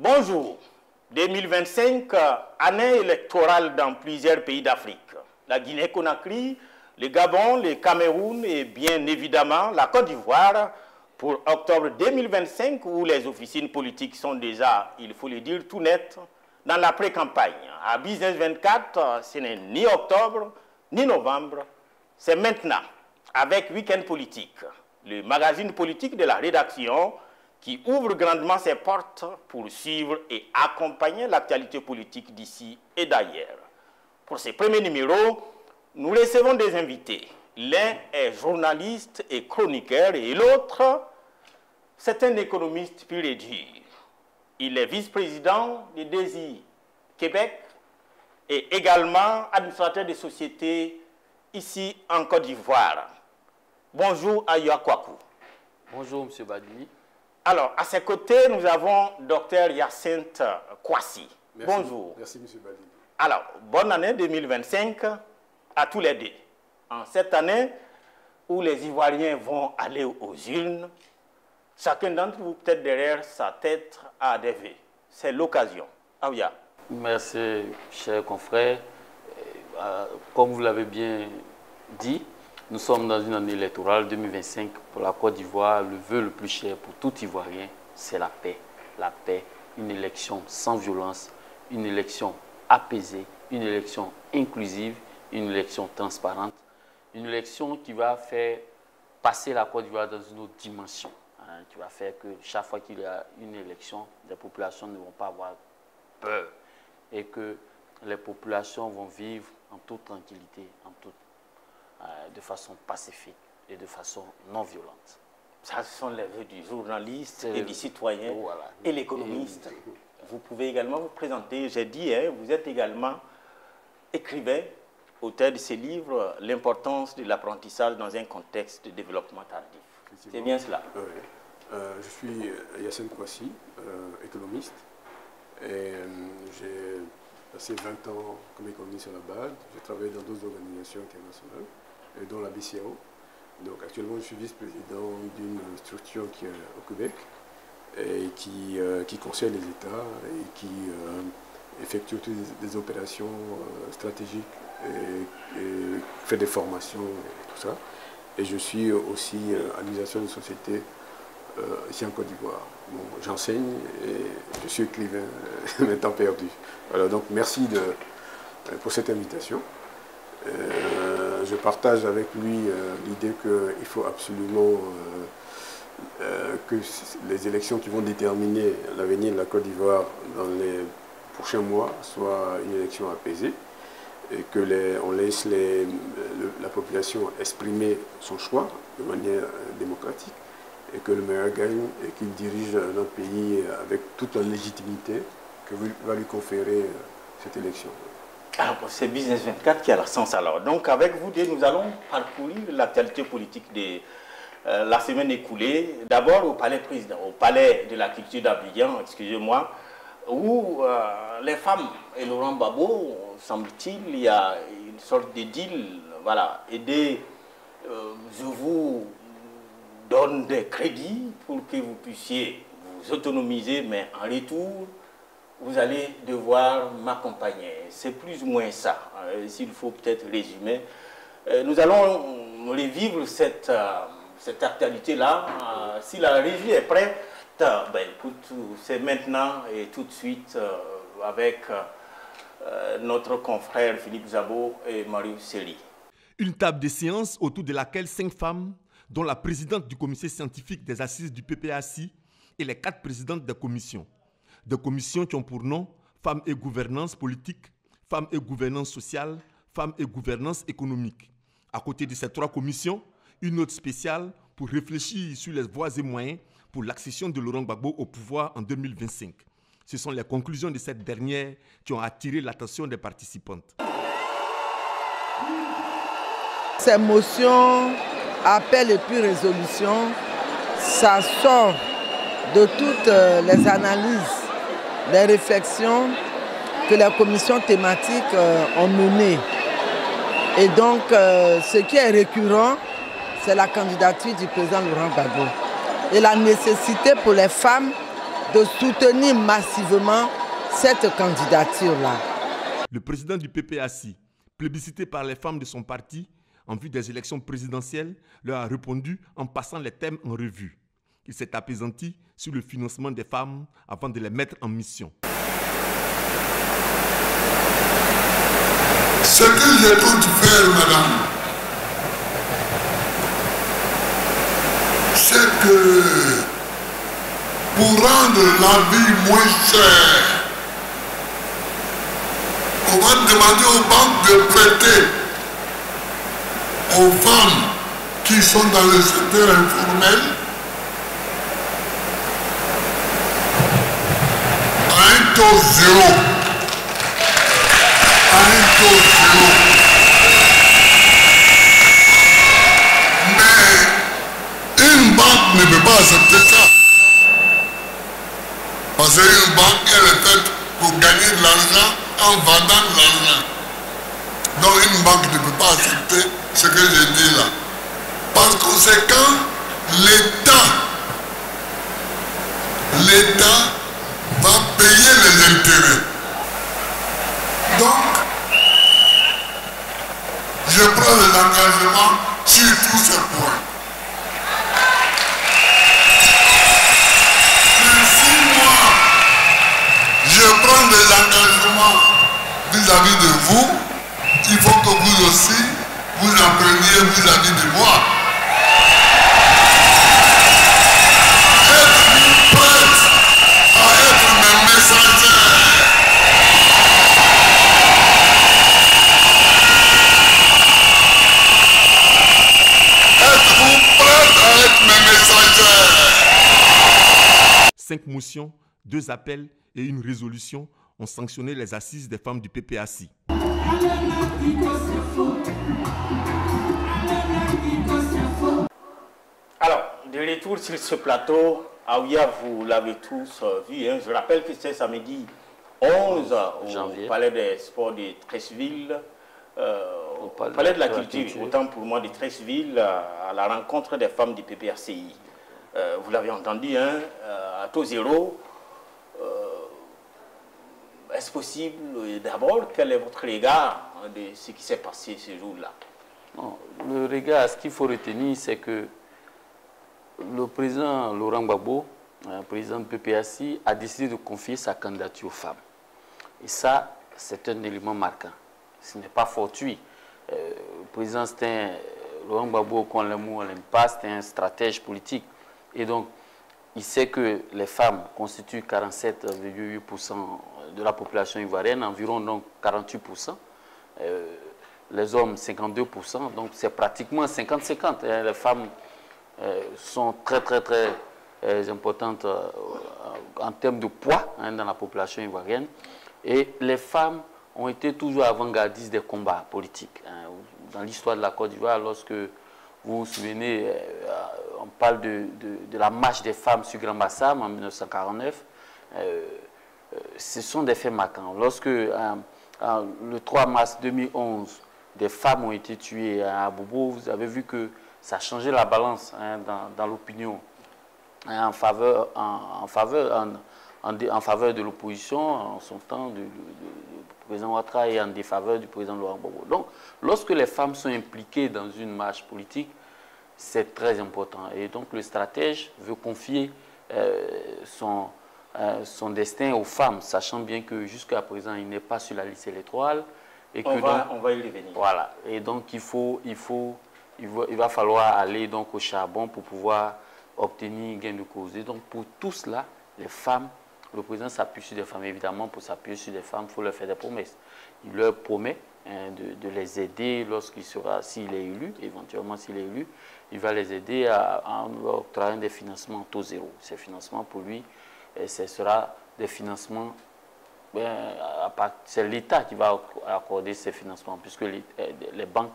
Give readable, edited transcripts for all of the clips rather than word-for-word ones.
Bonjour. 2025, année électorale dans plusieurs pays d'Afrique. La Guinée-Conakry, le Gabon, le Cameroun et bien évidemment la Côte d'Ivoire pour octobre 2025 où les officines politiques sont déjà, il faut le dire, tout net dans la pré-campagne. À Business 24, ce n'est ni octobre ni novembre, c'est maintenant avec Week-end Politique, le magazine politique de la rédaction qui ouvre grandement ses portes pour suivre et accompagner l'actualité politique d'ici et d'ailleurs. Pour ce premier numéro, nous recevons des invités. L'un est journaliste et chroniqueur et l'autre, c'est un économiste pur et dur. Il est vice-président de DESI Québec et également administrateur de sociétés ici en Côte d'Ivoire. Bonjour à Kwaku. Bonjour M. Badini. Alors, à ses côtés, nous avons Dr Hyacinthe Kwasi. Merci. Bonjour. Merci, M. Badini. Alors, bonne année 2025 à tous les deux. En cette année où les Ivoiriens vont aller aux urnes, chacun d'entre vous, peut-être derrière sa tête, a des vœux. C'est l'occasion. Aouya. Merci, chers confrères. Comme vous l'avez bien dit, nous sommes dans une année électorale 2025 pour la Côte d'Ivoire. Le vœu le plus cher pour tout Ivoirien, c'est la paix. La paix, une élection sans violence, une élection apaisée, une élection inclusive, une élection transparente, une élection qui va faire passer la Côte d'Ivoire dans une autre dimension, qui va faire que chaque fois qu'il y a une élection, les populations ne vont pas avoir peur et que les populations vont vivre en toute tranquillité, de façon pacifique et de façon non violente. Ça, ce sont les vœux du journaliste et du citoyen voilà. Et l'économiste. Vous pouvez également vous présenter, j'ai dit, vous êtes également écrivain, auteur de ces livres, l'importance de l'apprentissage dans un contexte de développement tardif. C'est bien cela? Oui. Je suis Hyacinthe Kwasi, économiste, et j'ai passé 20 ans comme économiste à la base. J'ai travaillé dans d'autres organisations internationales, dont la BCAO. Donc actuellement, je suis vice-président d'une structure qui est au Québec et qui conseille les États et qui effectue toutes des opérations stratégiques et fait des formations et tout ça. Et je suis aussi administrateur de société ici en Côte d'Ivoire. Bon, j'enseigne et je suis écrivain, mais temps perdu. Alors donc merci pour cette invitation. Je partage avec lui l'idée qu'il faut absolument que les élections qui vont déterminer l'avenir de la Côte d'Ivoire dans les prochains mois soient une élection apaisée et qu'on laisse la population exprimer son choix de manière démocratique et que le meilleur gagne et qu'il dirige notre pays avec toute la légitimité que va lui conférer cette élection. Alors, c'est Business 24 qui a la sens alors. Donc, avec vous deux, nous allons parcourir l'actualité politique de la semaine écoulée. D'abord au palais président, au palais de la culture d'Abidjan, excusez-moi, où les femmes et Laurent Gbagbo, semble-t-il, il y a une sorte de deal, voilà, je vous donne des crédits pour que vous puissiez vous autonomiser, mais en retour, vous allez devoir m'accompagner. C'est plus ou moins ça, s'il faut peut-être résumer. Nous allons revivre cette actualité-là. Si la régie est prête, ben, écoute, c'est maintenant et tout de suite avec notre confrère Philippe Zabo et Marius Seri. Une table de séance autour de laquelle 5 femmes, dont la présidente du comité scientifique des assises du PPACI et les 4 présidentes des commissions. Des commissions qui ont pour nom Femmes et gouvernance politique, Femmes et gouvernance sociale, Femmes et gouvernance économique. À côté de ces 3 commissions, une autre spéciale pour réfléchir sur les voies et moyens pour l'accession de Laurent Gbagbo au pouvoir en 2025. Ce sont les conclusions de cette dernière qui ont attiré l'attention des participantes. Ces motions, appels et puis résolutions, ça sort de toutes les analyses, les réflexions que les commissions thématiques ont menées. Et donc, ce qui est récurrent, c'est la candidature du président Laurent Gbagbo. Et la nécessité pour les femmes de soutenir massivement cette candidature-là. Le président du PPACI, plébiscité par les femmes de son parti en vue des élections présidentielles, leur a répondu en passant les thèmes en revue. Il s'est appesanti sur le financement des femmes avant de les mettre en mission. Ce que je compte faire, madame, c'est que pour rendre la vie moins chère, on va demander aux banques de prêter aux femmes qui sont dans le secteur informel à un taux zéro. Mais une banque ne peut pas accepter ça. Parce qu'une banque, elle est faite pour gagner de l'argent en vendant de l'argent. Donc une banque ne peut pas accepter ce que je dis là. Par conséquent, l'État va payer les intérêts. Donc, je prends les engagements sur tous ces points. Pour 6 mois, je prends des engagements vis-à-vis de vous. Il faut que vous aussi, vous en preniez vis-à-vis de moi. Êtes-vous prêts à être mes messagers? Êtes-vous prêts à être mes messagers? 5 motions, 2 appels et une résolution ont sanctionné les assises des femmes du PPACI. Alors, de retour sur ce plateau, Aouya, vous l'avez tous vu, hein. Je rappelle que c'est samedi 11 janvier au Palais des Sports de Treichville, au Palais de la Culture, autant pour moi de Treichville, à la rencontre des femmes du PPACI. Vous l'avez entendu, hein, à taux zéro. Est-ce possible, d'abord, quel est votre regard de ce qui s'est passé ce jour-là? Le regard, ce qu'il faut retenir, c'est que le président Laurent Gbagbo, président du PPACI, a décidé de confier sa candidature aux femmes. Et ça, c'est un élément marquant. Ce n'est pas fortuit. Le président, Laurent Gbagbo, qu'on l'aime ou on l'aime pas, c'était un stratège politique. Et donc, il sait que les femmes constituent 47,8% de la population ivoirienne, environ donc 48%. Les hommes, 52%. Donc, c'est pratiquement 50-50. Les femmes sont très importantes en termes de poids, hein, dans la population ivoirienne. Et les femmes ont été toujours avant-gardistes des combats politiques. Hein. Dans l'histoire de la Côte d'Ivoire, lorsque vous vous souvenez, on parle de la marche des femmes sur Grand Bassam en 1949. Ce sont des faits marquants. Lorsque, le 3 mars 2011, des femmes ont été tuées à Bobo, vous avez vu que ça a changé la balance, hein, dans l'opinion, hein, en faveur de l'opposition, en son temps du président Ouattara, et en défaveur du président Laurent Gbagbo. Donc, lorsque les femmes sont impliquées dans une marche politique, c'est très important. Et donc, le stratège veut confier son destin aux femmes, sachant bien que jusqu'à présent, il n'est pas sur la liste électorale. Et on va y revenir. Voilà. Et donc, il va falloir aller donc au charbon pour pouvoir obtenir gain de cause. Et donc, pour tout cela, les femmes, le président s'appuie sur des femmes. Évidemment, pour s'appuyer sur des femmes, il faut leur faire des promesses. Il leur promet, hein, de les aider s'il est élu, éventuellement s'il est élu, il va les aider à octroyer des financements en taux zéro. Ces financements, pour lui, ce sera des financements, c'est l'État qui va accorder ces financements, puisque les banques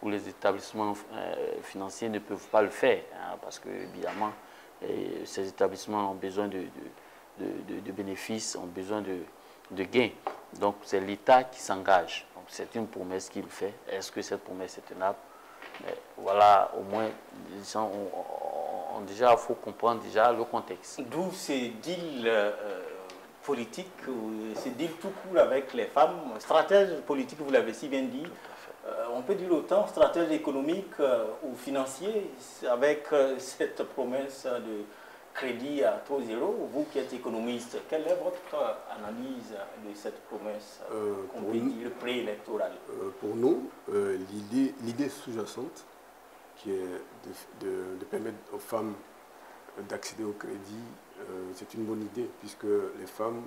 ou les établissements financiers ne peuvent pas le faire, hein, parce que, évidemment, ces établissements ont besoin de bénéfices, ont besoin de gains. Donc, c'est l'État qui s'engage. Donc, c'est une promesse qu'il fait. Est-ce que cette promesse est tenable? Mais voilà, au moins, disons, déjà, il faut comprendre déjà le contexte. D'où ces deals politiques, ces deals tout court avec les femmes, stratège politique, vous l'avez si bien dit. On peut dire autant stratège économique ou financier avec cette promesse de crédit à taux zéro. Vous qui êtes économiste, quelle est votre analyse de cette promesse qu'on peut dire préélectorale? Pour nous, l'idée sous-jacente qui est de permettre aux femmes d'accéder au crédit, c'est une bonne idée puisque les femmes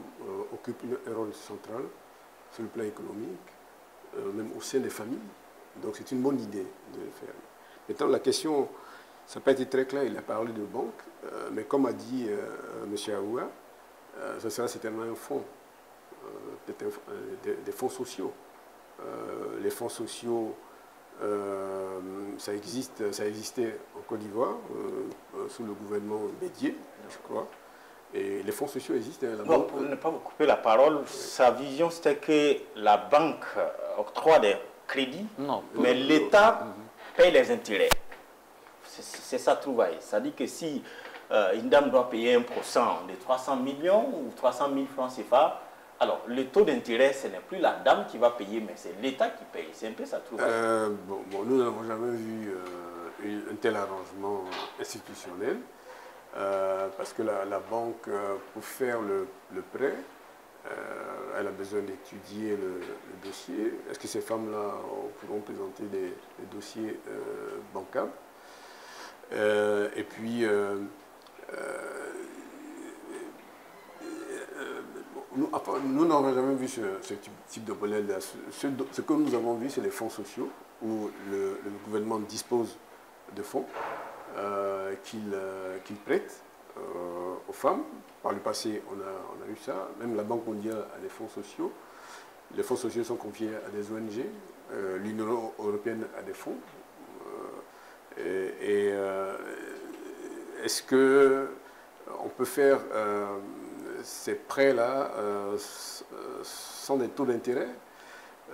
occupent un rôle central sur le plan économique, même au sein des familles. Donc c'est une bonne idée de le faire. Maintenant, la question, ça n'a pas été très clair, il a parlé de banque, mais comme a dit M. Aoua, ce sera certainement un fonds, des fonds sociaux. Les fonds sociaux, ça existait en Côte d'Ivoire, sous le gouvernement Bédié, je crois. Et les fonds sociaux existent. Bon, pour ne pas vous couper la parole, sa vision c'était que la banque octroie des crédits, mais l'État paye les intérêts. C'est ça trouvaille. Ça dit que si une dame doit payer 1% de 300 millions ou 300 000 francs CFA, alors le taux d'intérêt, ce n'est plus la dame qui va payer, mais c'est l'État qui paye. C'est un peu ça trouvaille. Nous n'avons jamais vu un tel arrangement institutionnel. Parce que la banque, pour faire le prêt, elle a besoin d'étudier le dossier. Est-ce que ces femmes-là pourront présenter des dossiers bancables? Et puis, nous n'avons jamais vu ce type de modèle-là. Ce que nous avons vu, c'est les fonds sociaux, où le gouvernement dispose de fonds qu'il prête aux femmes. Par le passé, on a eu ça. Même la Banque mondiale a des fonds sociaux. Les fonds sociaux sont confiés à des ONG. L'Union européenne a des fonds. Est-ce qu'on peut faire ces prêts-là sans des taux d'intérêt?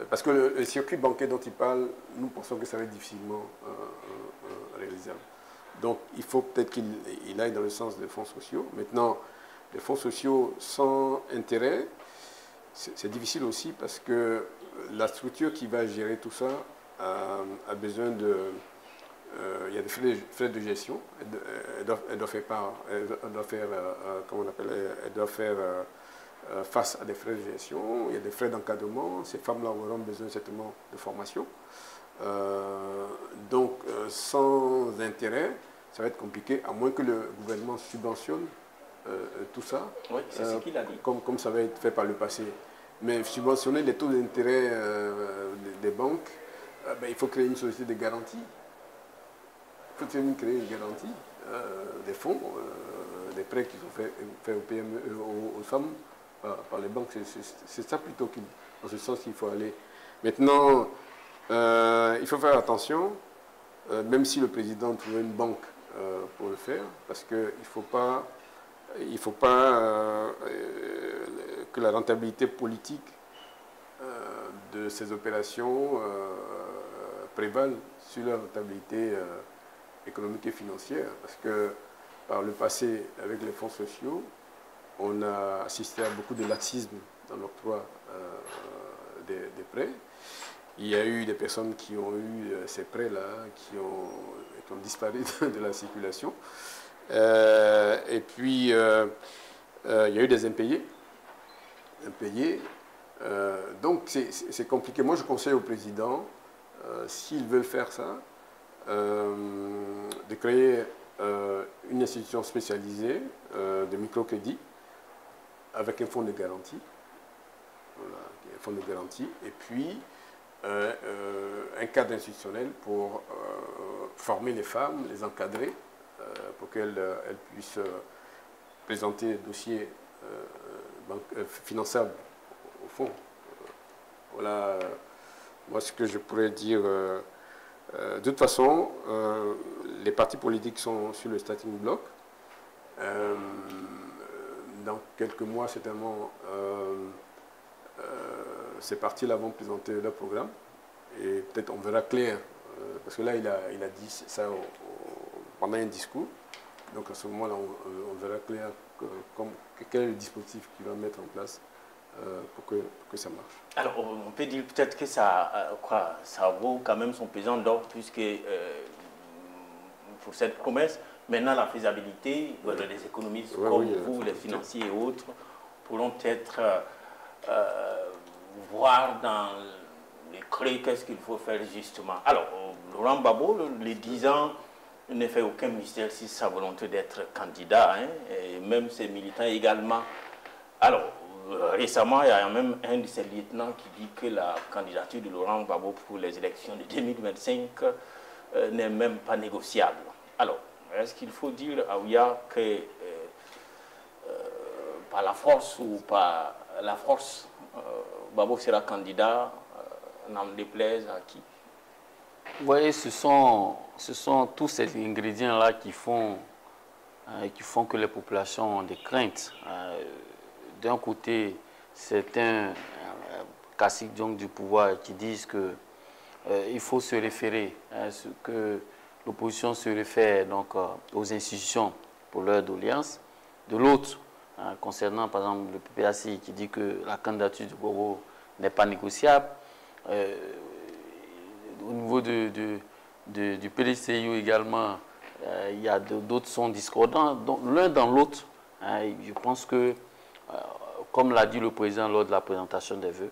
Parce que le circuit bancaire dont il parle, nous pensons que ça va être difficilement réalisable. Donc il faut peut-être qu'il aille dans le sens des fonds sociaux. Maintenant, les fonds sociaux sans intérêt, c'est difficile aussi parce que la structure qui va gérer tout ça a besoin de... il y a des frais de gestion. Elle doit faire face à des frais de gestion. Il y a des frais d'encadrement. Ces femmes-là auront besoin certainement de formation. Donc, sans intérêt, ça va être compliqué, à moins que le gouvernement subventionne tout ça. Oui, c'est ce qu'il a dit. Comme ça va être fait par le passé. Mais subventionner les taux d'intérêt des banques, il faut créer une société de garantie. Il faut créer une garantie des fonds, des prêts qui sont faits aux PME, aux femmes par les banques. C'est ça plutôt dans ce sens qu'il faut aller. Maintenant, il faut faire attention, même si le président trouve une banque pour le faire, parce qu'il ne faut pas que la rentabilité politique de ces opérations prévale sur la rentabilité économique et financière. Parce que par le passé, avec les fonds sociaux, on a assisté à beaucoup de laxisme dans l'octroi des prêts. Il y a eu des personnes qui ont eu ces prêts-là, qui ont disparu de la circulation. Et puis, il y a eu des impayés. Donc, c'est compliqué. Moi, je conseille au président, s'ils veulent faire ça, de créer une institution spécialisée de microcrédit avec un fonds de garantie. Voilà, un fonds de garantie. Et puis, un cadre institutionnel pour former les femmes, les encadrer, pour qu'elles puissent présenter des dossiers finançables au fond. Voilà, moi ce que je pourrais dire. De toute façon, les partis politiques sont sur le starting block. Dans quelques mois, certainement, ces partis-là vont présenter leur programme et peut-être on verra clair, parce que là il a dit ça pendant un discours, Donc à ce moment-là, on verra clair quel est le dispositif qu'il va mettre en place pour que ça marche. Alors, on peut dire peut-être que ça vaut quand même son pesant d'or, puisque pour cette promesse, maintenant la faisabilité, les économistes comme vous, les financiers et autres, pourront peut-être voir dans les creux qu'est-ce qu'il faut faire justement. Alors, Laurent Gbagbo, les 10 ans, ne fait aucun mystère si sa volonté d'être candidat, hein, et même ses militants également. Alors, récemment, il y a même un de ses lieutenants qui dit que la candidature de Laurent Gbagbo pour les élections de 2025 n'est même pas négociable. Alors, est-ce qu'il faut dire à Ouya que par la force ou par la force, Gbagbo sera candidat, n'en déplaise à qui? Vous voyez, ce sont tous ces ingrédients-là qui font que les populations ont des craintes. D'un côté, certains classiques donc du pouvoir qui disent qu'il faut se référer, que l'opposition se réfère donc aux institutions pour leur doléance. De l'autre, concernant par exemple le PPACI qui dit que la candidature de Gbagbo n'est pas négociable. Au niveau du PDCIO également, il y a d'autres sons discordants. L'un dans l'autre, je pense que, comme l'a dit le président lors de la présentation des vœux,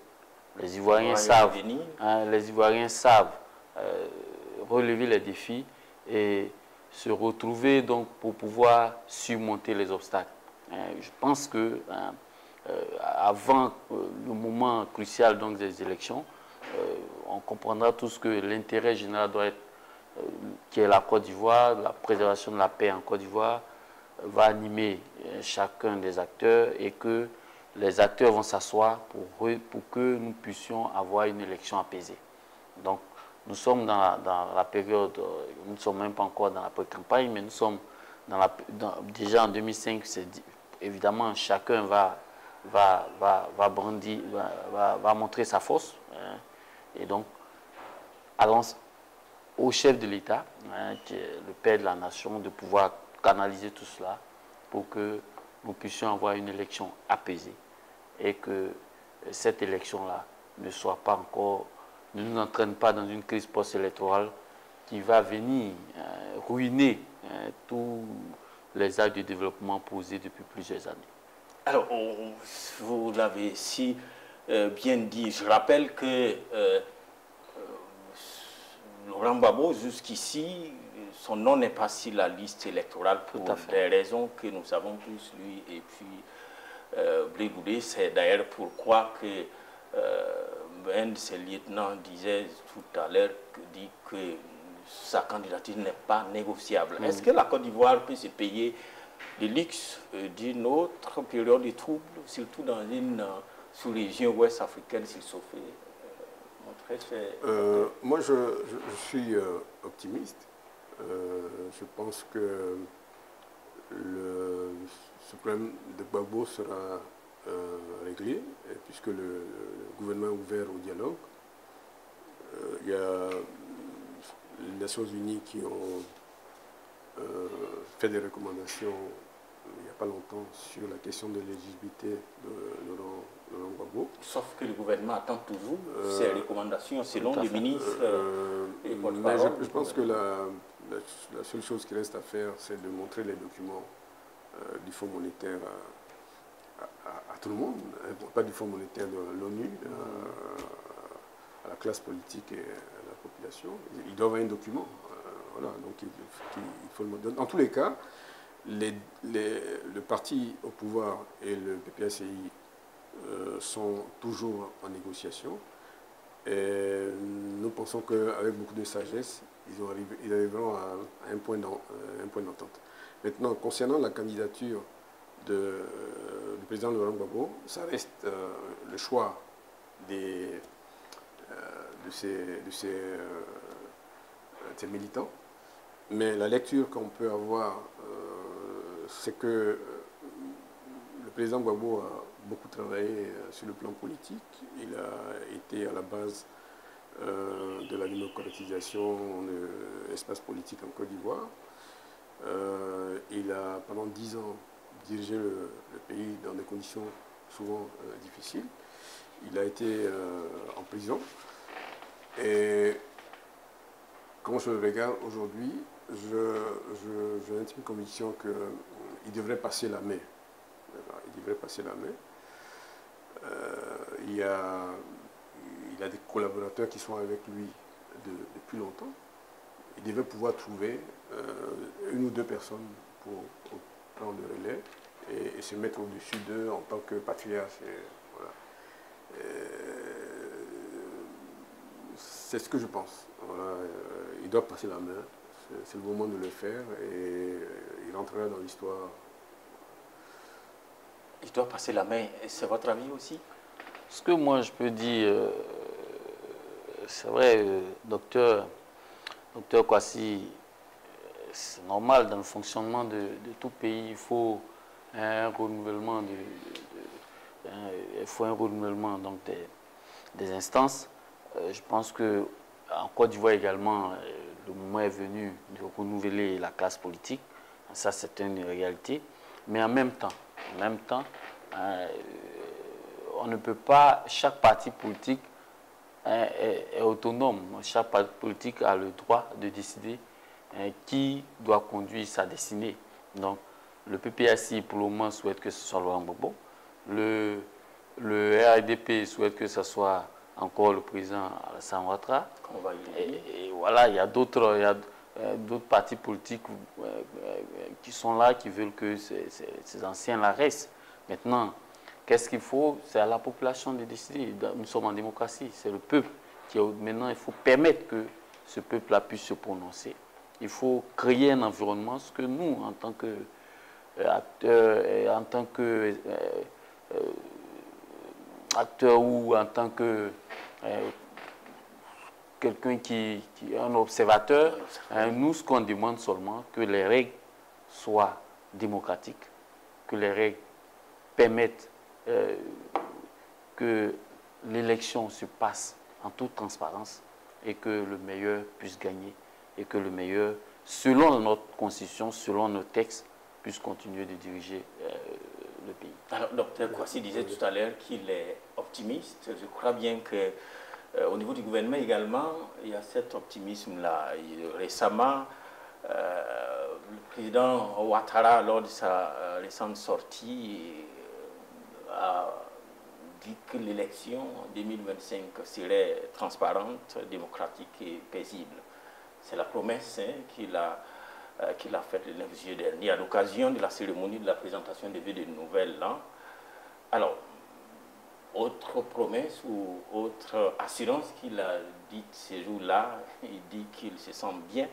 les Ivoiriens savent relever les défis et se retrouver donc pour pouvoir surmonter les obstacles. Je pense que avant le moment crucial donc des élections, on comprendra tous que l'intérêt général doit être, qui est la Côte d'Ivoire, la préservation de la paix en Côte d'Ivoire, va animer chacun des acteurs et que les acteurs vont s'asseoir pour que nous puissions avoir une élection apaisée. Donc, nous sommes dans la période, nous ne sommes même pas encore dans la pré-campagne, mais nous sommes déjà en 2005, évidemment, chacun va montrer sa force. Et donc, allons au chef de l'État, qui est le père de la nation, de pouvoir canaliser tout cela pour que nous puissions avoir une élection apaisée et que cette élection-là ne nous entraîne pas dans une crise post-électorale qui va venir ruiner tous les actes de développement posés depuis plusieurs années. Alors, vous l'avez si bien dit. Je rappelle que Laurent Gbagbo, jusqu'ici, son nom n'est pas sur la liste électorale pour des raisons que nous savons tous, lui et puis Blé Goudé. C'est d'ailleurs pourquoi que un de ses lieutenants disait tout à l'heure que sa candidature n'est pas négociable. Est-ce que la Côte d'Ivoire peut se payer le luxe d'une autre période de troubles, surtout dans une sous-région ouest africaine, s'il se fait montrer? Moi, je suis optimiste. Je pense que ce problème de Gbagbo sera réglé, puisque le gouvernement est ouvert au dialogue. Il y a les Nations Unies qui ont fait des recommandations il n'y a pas longtemps sur la question de l'éligibilité de Laurent Gbagbo. Sauf que le gouvernement attend toujours ces recommandations selon les ministres et porte-parole. Je pense que la seule chose qui reste à faire, c'est de montrer les documents du Fonds monétaire à tout le monde, pas du Fonds monétaire de l'ONU, à la classe politique et à la population. Ils doivent avoir un document. Voilà, donc il faut le montrer. Dans tous les cas, le parti au pouvoir et le PPACI sont toujours en négociation. Et nous pensons qu'avec beaucoup de sagesse, ils arriveront à un point d'entente. Maintenant, concernant la candidature du président Laurent Gbagbo, ça reste le choix de ses militants. Mais la lecture qu'on peut avoir, c'est que le président Gbagbo a beaucoup travaillé sur le plan politique. Il a été à la base de la démocratisation de l'espace politique en Côte d'Ivoire. Il a pendant 10 ans dirigé le pays dans des conditions souvent difficiles. Il a été en prison. Et quand je le regarde aujourd'hui, j'ai l'intime conviction qu'il devrait passer la main. Il devrait passer la main. Il a des collaborateurs qui sont avec lui depuis longtemps. Il devait pouvoir trouver une ou deux personnes pour prendre le relais et se mettre au-dessus d'eux en tant que patriarche. Voilà. C'est ce que je pense. Voilà. Il doit passer la main. C'est le moment de le faire et il entrera dans l'histoire. Il doit passer la main. C'est votre avis aussi? Ce que moi je peux dire, c'est vrai, docteur Kwasi, c'est normal dans le fonctionnement de tout pays, il faut un renouvellement donc des instances. Je pense que en Côte d'Ivoire également, le moment est venu de renouveler la classe politique. Ça, c'est une réalité. Mais en même temps, on ne peut pas, chaque parti politique est autonome. Chaque parti politique a le droit de décider qui doit conduire sa destinée. Donc, le PPACI, pour le moment, souhaite que ce soit Laurent Gbagbo. Le RDP souhaite que ce soit encore le président Alassane Ouattara. Et voilà, il y a d'autres partis politiques qui sont là, qui veulent que ces anciens-là restent. Maintenant, qu'est-ce qu'il faut? C'est à la population de décider. Nous sommes en démocratie, c'est le peuple qui maintenant, il faut permettre que ce peuple-là puisse se prononcer. Il faut créer un environnement, ce que nous, en tant qu'acteurs et en tant que acteur ou en tant que quelqu'un qui est un observateur, nous, ce qu'on demande seulement, que les règles soient démocratiques, que les règles permettent que l'élection se passe en toute transparence et que le meilleur puisse gagner et que le meilleur, selon notre constitution, selon nos textes, puisse continuer de diriger le pays. Alors, docteur Kwasi disait tout à l'heure qu'il est optimiste. Je crois bien qu'au niveau du gouvernement également, il y a cet optimisme-là. Récemment, le président Ouattara, lors de sa récente sortie, a dit que l'élection en 2025 serait transparente, démocratique et paisible. C'est la promesse qu'il a faite le 9 juillet dernier à l'occasion de la cérémonie de la présentation des vœux de Nouvel An. Alors, autre promesse ou autre assurance qu'il a dite ces jours-là, il dit qu'il se sent bien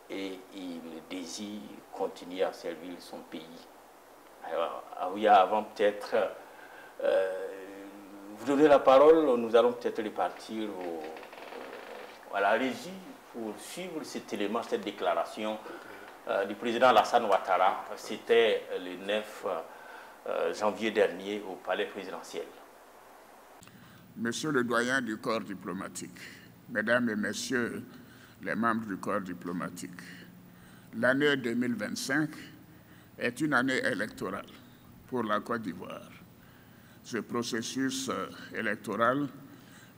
et il désire continuer à servir son pays. Alors, Aouya, avant peut-être vous donner la parole, nous allons peut-être repartir à la régie pour suivre cet élément, cette déclaration du président Alassane Ouattara. C'était le 9 janvier dernier au palais présidentiel. Monsieur le doyen du corps diplomatique, mesdames et messieurs les membres du corps diplomatique, l'année 2025 est une année électorale pour la Côte d'Ivoire. Ce processus électoral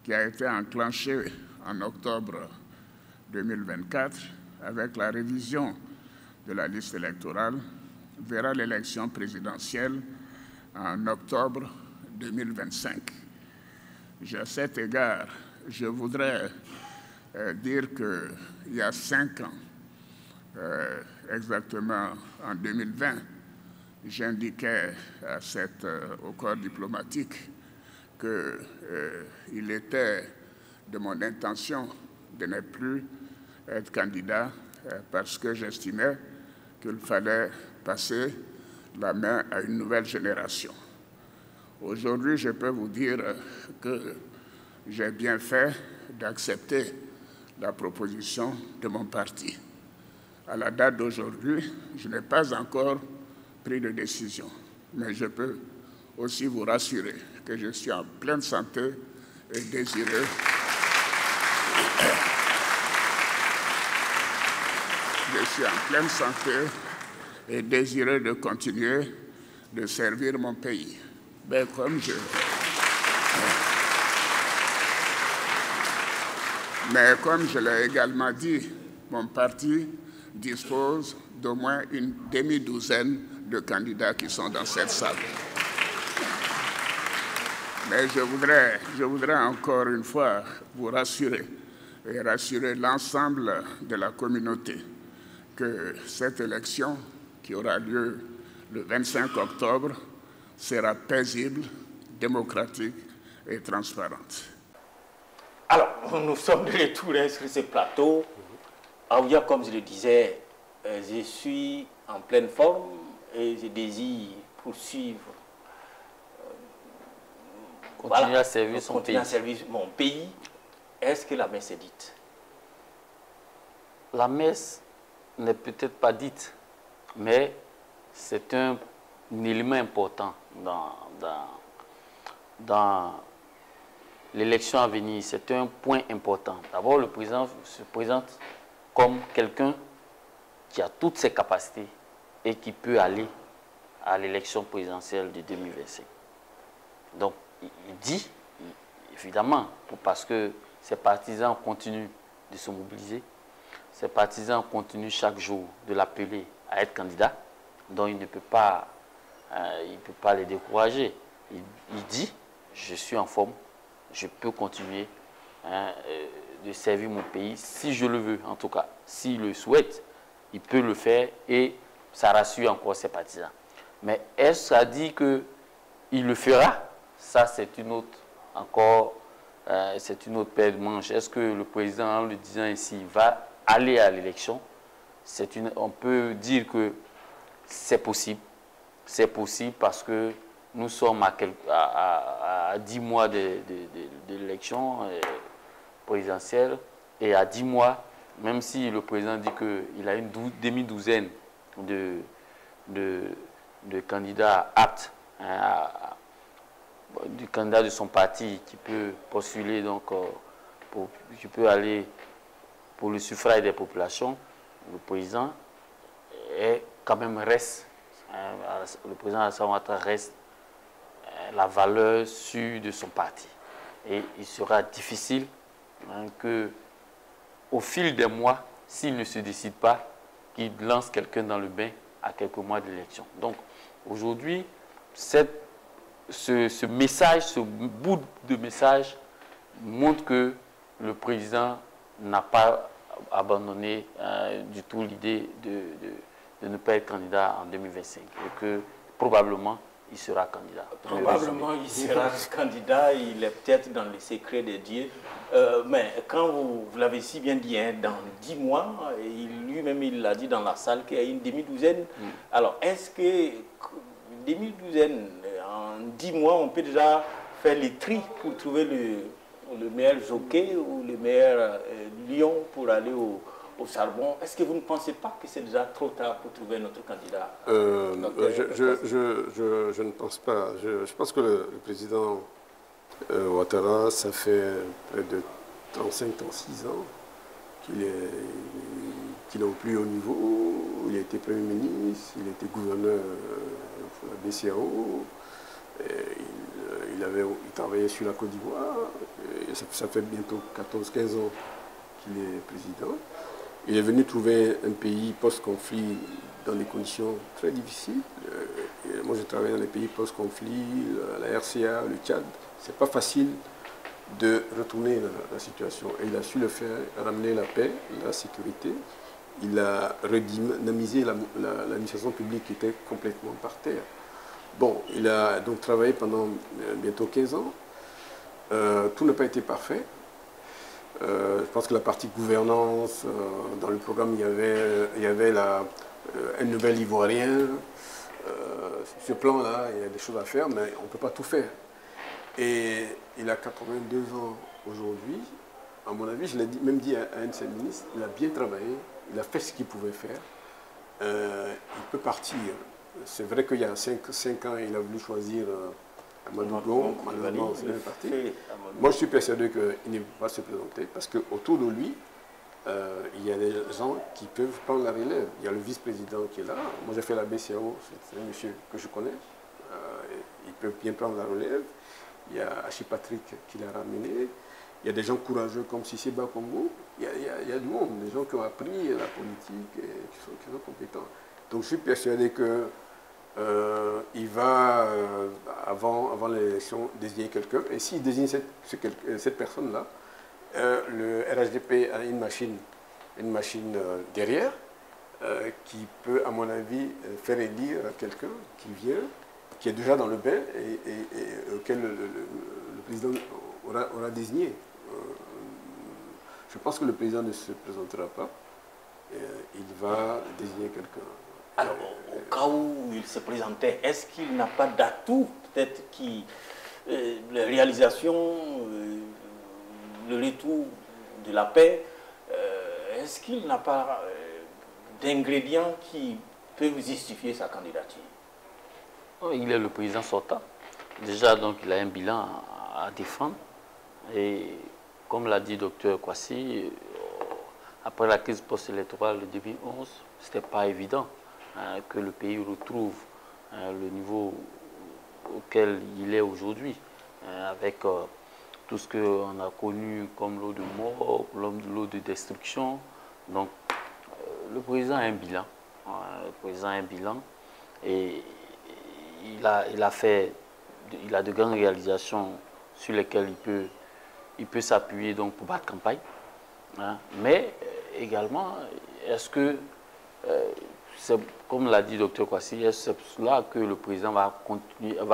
qui a été enclenché en octobre 2024 avec la révision de la liste électorale verra l'élection présidentielle en octobre 2025. À cet égard, je voudrais dire qu'il y a 5 ans, exactement en 2020, j'indiquais au corps diplomatique qu'il était de mon intention de ne plus être candidat parce que j'estimais qu'il fallait passer la main à une nouvelle génération. Aujourd'hui, je peux vous dire que j'ai bien fait d'accepter la proposition de mon parti. À la date d'aujourd'hui, je n'ai pas encore pris de décision, mais je peux aussi vous rassurer que je suis en pleine santé et désireux je suis en pleine santé et désireux de continuer de servir mon pays. Ben, mais comme je l'ai également dit, mon parti dispose d'au moins une demi-douzaine de candidats qui sont dans cette salle. Mais je voudrais encore une fois vous rassurer et rassurer l'ensemble de la communauté que cette élection qui aura lieu le 25 octobre sera paisible, démocratique et transparente. Alors, nous sommes de retour sur ce plateau. Aouya, comme je le disais, je suis en pleine forme et je désire poursuivre. Continuer à servir son pays. Continuer à servir mon pays. Est-ce que la messe est dite? La messe n'est peut-être pas dite, mais c'est un élément important dans l'élection à venir. C'est un point important. D'abord, le président se présente comme quelqu'un qui a toutes ses capacités et qui peut aller à l'élection présidentielle de 2025. Donc, il dit, évidemment, parce que ses partisans continuent de se mobiliser, ses partisans continuent chaque jour de l'appeler à être candidat, donc il ne peut pas, les décourager. Il dit, je suis en forme, je peux continuer de servir mon pays, si je le veux, en tout cas. S'il le souhaite, il peut le faire et ça rassure encore ses partisans. Mais est-ce que ça dit qu'il le fera? Ça, c'est une autre, c'est une autre paire de manches. Est-ce que le président, en le disant ici, va aller à l'élection? On peut dire que c'est possible. C'est possible parce que nous sommes à 10 mois de l'élection présidentielle et à 10 mois, même si le président dit qu'il a une demi-douzaine de candidats aptes, du candidat de son parti qui peut postuler, donc, qui peut aller pour le suffrage des populations, le président reste, le président Alassane Ouattara reste la valeur sûre de son parti. Et il sera difficile qu'au fil des mois, s'il ne se décide pas, qu'il lance quelqu'un dans le bain à quelques mois de l'élection. Donc aujourd'hui, ce message, ce bout de message montre que le président n'a pas abandonné du tout l'idée de ne pas être candidat en 2025 et que probablement il sera candidat. Probablement il sera candidat, il est peut-être dans les secrets de Dieu. Mais quand vous l'avez si bien dit, hein, dans 10 mois, lui-même il l'a dit dans la salle qu'il y a une demi-douzaine. Alors est-ce que demi-douzaine, en 10 mois, on peut déjà faire les tris pour trouver le meilleur jockey ou le meilleur lion pour aller au charbon? Est-ce que vous ne pensez pas que c'est déjà trop tard pour trouver notre candidat? Je ne pense pas. Je pense que le président Ouattara, ça fait près de 35-36 ans qu'il est au plus haut niveau. Il a été Premier ministre, il était gouverneur de la BCAO, il travaillait sur la Côte d'Ivoire, ça fait bientôt 14-15 ans qu'il est président. Il est venu trouver un pays post-conflit dans des conditions très difficiles. Moi, j'ai travaillé dans les pays post-conflit, la RCA, le Tchad. C'est pas facile de retourner la situation. Et il a su le faire, ramener la paix, la sécurité. Il a redynamisé l'administration publique qui était complètement par terre. Bon, il a donc travaillé pendant bientôt 15 ans. Tout n'a pas été parfait. Je pense que la partie gouvernance, dans le programme, il y avait un nouvel Ivoirien. Sur ce plan-là, il y a des choses à faire, mais on ne peut pas tout faire. Et il a 82 ans aujourd'hui. À mon avis, je l'ai même dit à un de ses ministres, il a bien travaillé, il a fait ce qu'il pouvait faire. Il peut partir. C'est vrai qu'il y a 5 ans, il a voulu choisir Amadou Gon, malheureusement, c'est bien parti. Moi, je suis persuadé qu'il ne va pas se présenter parce qu'autour de lui, il y a des gens qui peuvent prendre la relève. Il y a le vice-président qui est là. Moi, j'ai fait la BCAO, c'est un monsieur que je connais. Il peut bien prendre la relève. Il y a Hachi Patrick qui l'a ramené. Il y a des gens courageux comme Cissé Bakongo. Il y a du monde, des gens qui ont appris la politique et qui sont compétents. Donc, je suis persuadé que il va, avant l'élection, désigner quelqu'un. Et s'il désigne cette personne-là, le RHDP a une machine derrière qui peut, à mon avis, faire élire quelqu'un qui vient, qui est déjà dans le bain et auquel le président aura désigné. Je pense que le président ne se présentera pas. Il va désigner quelqu'un. Alors, au cas où il se présentait, est-ce qu'il n'a pas d'atout, peut-être, qui la réalisation, le retour de la paix, est-ce qu'il n'a pas d'ingrédients qui peuvent justifier sa candidature? Il est le président sortant. Déjà, donc, il a un bilan à défendre. Et comme l'a dit Dr Kwasi, après la crise post-électorale de 2011, ce n'était pas évident que le pays retrouve le niveau auquel il est aujourd'hui, avec tout ce qu'on a connu comme lot de mort, lot de destruction. Donc, le président a un bilan. Le président a un bilan et il a de grandes réalisations sur lesquelles il peut s'appuyer donc pour battre campagne. Mais également, est-ce que, comme l'a dit Dr Kwasi, est-ce que c'est là que le président va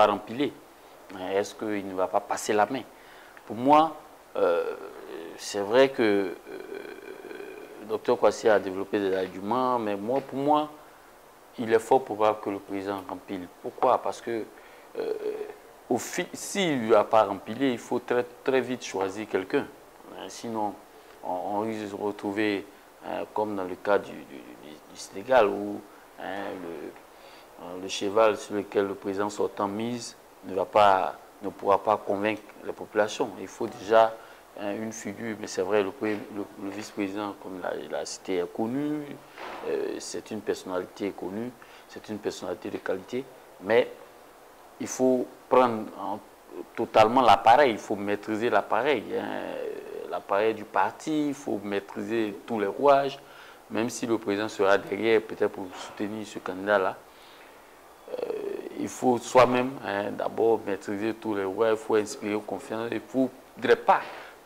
rempiler? Est-ce qu'il ne va pas passer la main? Pour moi, c'est vrai que Dr Kwasi a développé des arguments, mais pour moi, il est fort probable que le président rempile. Pourquoi? Parce que s'il ne lui a pas rempilé, il faut très, très vite choisir quelqu'un. Sinon, on risque de se retrouver comme dans le cas du Sénégal, où le cheval sur lequel le président sortant mise ne pourra pas convaincre la population. Il faut déjà une figure, mais c'est vrai, le vice-président, comme il a cité, est connu, c'est une personnalité connue, c'est une personnalité de qualité, mais il faut prendre totalement l'appareil, il faut maîtriser l'appareil, l'appareil du parti, il faut maîtriser tous les rouages, même si le président sera derrière, peut-être pour soutenir ce candidat-là. Il faut soi-même d'abord maîtriser tous les rouages, il faut inspirer confiance, il ne faudrait pas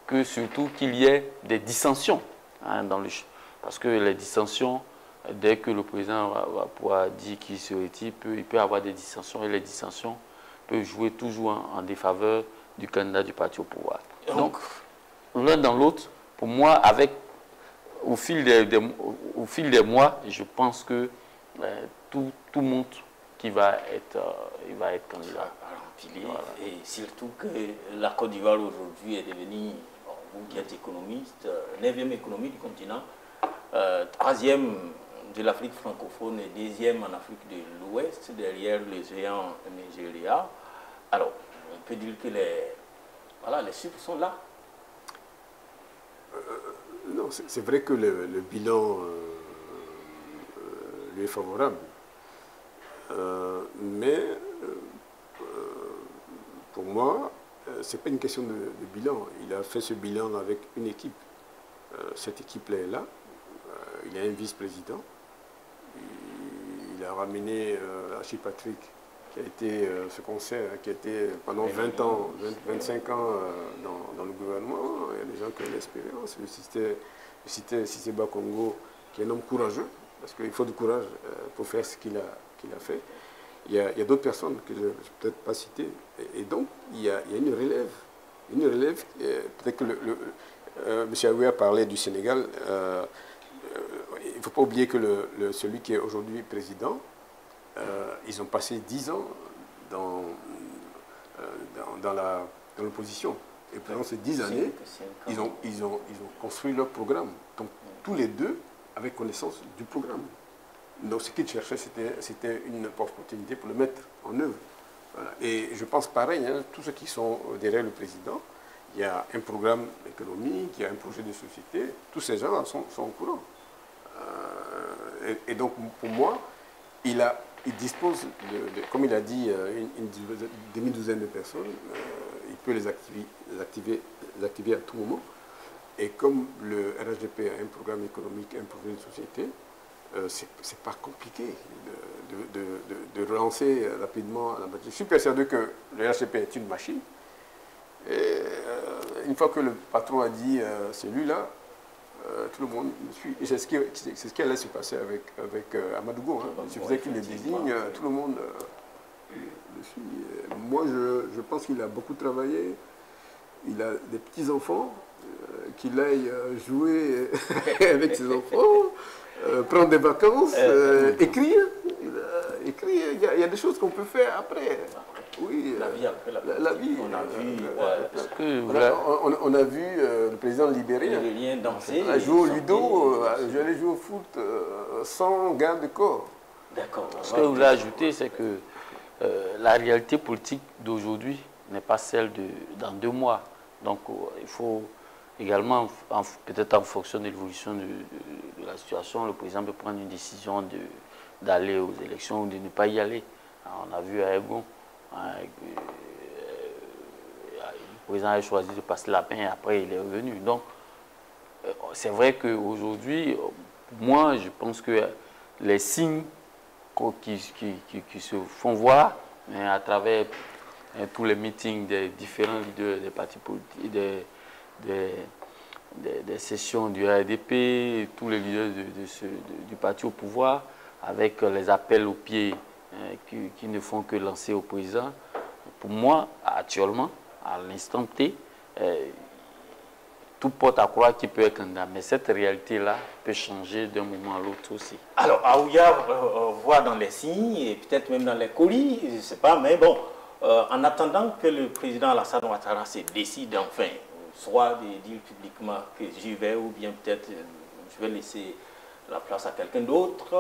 que surtout qu'il y ait des dissensions parce que les dissensions, dès que le président va pouvoir dire qu'il se retire, il peut y avoir des dissensions et les dissensions peuvent jouer toujours en défaveur du candidat du parti au pouvoir. Donc, l'un dans l'autre, pour moi, au fil des mois, je pense que tout montre qu'il va être candidat. Voilà. Et surtout que la Côte d'Ivoire aujourd'hui est devenue, vous qui êtes économiste, 9e économie du continent, 3e de l'Afrique francophone et 2e en Afrique de l'Ouest, derrière les géants Nigeria. Alors, on peut dire que les chiffres sont là. Non, c'est vrai que le bilan lui est favorable. Mais pour moi, ce n'est pas une question de bilan. Il a fait ce bilan avec une équipe. Cette équipe-là est là. Il a un vice-président. Il a ramené Hachi Patrick, qui a été ce concert, qui a été pendant 20 ans, 25 ans dans le gouvernement. Il y a des gens qui ont l'expérience. Le Cissé Bakongo, qui est un homme courageux, parce qu'il faut du courage pour faire ce qu'il a fait. Il y a d'autres personnes que je ne vais peut-être pas citer. Et donc, il y a une relève. Une relève, peut-être que M. Aoui a parlé du Sénégal. Il ne faut pas oublier que celui qui est aujourd'hui président, ils ont passé 10 ans dans l'opposition. Et pendant ces 10 années, ils ont construit leur programme. Donc, tous les deux avaient connaissance du programme. Donc, ce qu'ils cherchaient, c'était une opportunité pour le mettre en œuvre. Voilà. Et je pense pareil, tous ceux qui sont derrière le président, il y a un programme économique, il y a un projet de société. Tous ces gens sont au courant. Et donc, pour moi, il dispose, comme il a dit, une demi-douzaine de personnes. Il peut les activer à tout moment. Et comme le RHDP a un programme économique, un projet de société, c'est pas compliqué de relancer rapidement la machine. Je suis persuadé que le RHDP est une machine. Et une fois que le patron a dit celui-là, tout le monde suit. Et c'est ce qui allait se passer avec Amadougo. Hein. Il suffisait qu'il le désigne, tout le monde le suit. Moi, je pense qu'il a beaucoup travaillé. Il a des petits-enfants. Qu'il aille jouer avec ses enfants, prendre des vacances, écrire. Il y a des choses qu'on peut faire après. Oui, la vie après la vie. On a vu le président libérien danser, jouer au ludo, j'allais jouer au foot sans garde de corps. D'accord. Ce que je voulais ajouter, c'est que la réalité politique d'aujourd'hui n'est pas celle de dans 2 mois. Donc il faut également, peut-être en fonction de l'évolution de la situation, le président peut prendre une décision d'aller aux élections ou de ne pas y aller. Alors, on a vu à Egon, le président a choisi de passer la main et après il est revenu. Donc, c'est vrai qu'aujourd'hui, moi, je pense que les signes qui se font voir à travers tous les meetings des différents leaders des partis politiques, des sessions du RDP, tous les leaders du parti au pouvoir, avec les appels au pied qui ne font que lancer au président. Pour moi, actuellement, à l'instant T, tout porte à croire qu'il peut être candidat. Mais cette réalité-là peut changer d'un moment à l'autre aussi. Alors, Aouya voit dans les signes et peut-être même dans les colis, je ne sais pas, mais bon, en attendant que le président Alassane Ouattara se décide enfin, soit de dire publiquement que j'y vais ou bien peut-être je vais laisser la place à quelqu'un d'autre.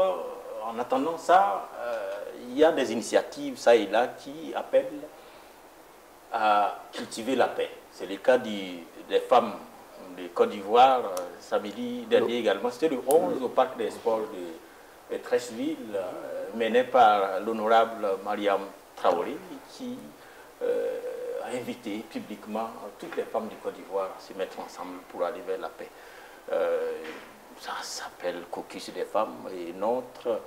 En attendant ça, il y a des initiatives, ça et là, qui appellent à cultiver la paix. C'est le cas des femmes de Côte d'Ivoire, samedi dernier également. C'était le 11 au Parc des Sports de Treichville, mené par l'honorable Mariam Traoré, qui a invité publiquement toutes les femmes du Côte d'Ivoire à se mettre ensemble pour aller vers la paix. Ça s'appelle Caucus des femmes et notre